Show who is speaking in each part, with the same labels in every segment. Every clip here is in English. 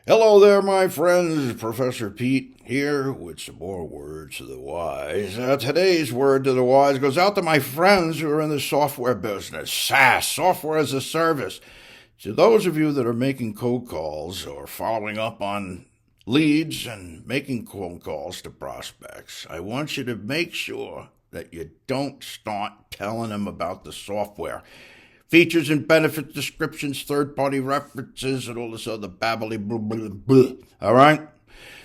Speaker 1: Hello there, my friends. Professor Pete here with some more words to the wise. Today's word to the wise goes out to my friends who are in the software business, SaaS, software as a service. To those of you that are making cold calls or following up on leads and making cold calls to prospects, I want you to make sure that you don't start telling them about the software. Features and benefits descriptions, third-party references, and all this other babbly blah, blah, blah. All right?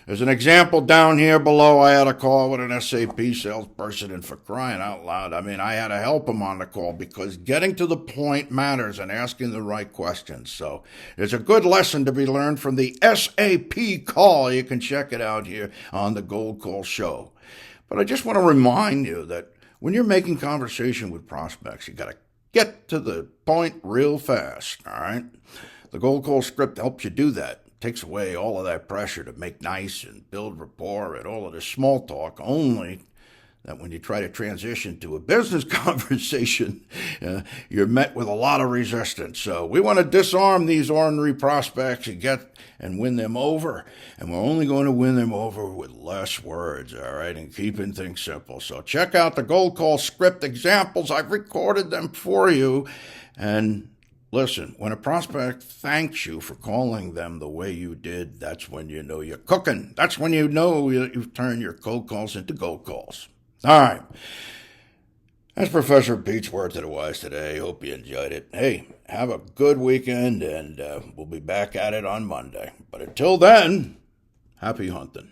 Speaker 1: There's an example down here below. I had a call with an SAP salesperson, and for crying out loud, I had to help him on the call because getting to the point matters and asking the right questions. So there's a good lesson to be learned from the SAP call. You can check it out here on the Gold Call Show. But I just want to remind you that when you're making conversation with prospects, you got to get to the point real fast, all right? The Gold Call script helps you do that. It takes away all of that pressure to make nice and build rapport and all of this small talk, only that when you try to transition to a business conversation, you're met with a lot of resistance. So we want to disarm these ordinary prospects and win them over. And we're only going to win them over with less words, all right, and keeping things simple. So check out the Gold Call script examples. I've recorded them for you. And listen, when a prospect thanks you for calling them the way you did, that's when you know you're cooking. That's when you know you've turned your cold calls into gold calls. All right. That's Professor Pete's word to the wise today. Hope you enjoyed it. Hey, have a good weekend, and we'll be back at it on Monday. But until then, happy hunting.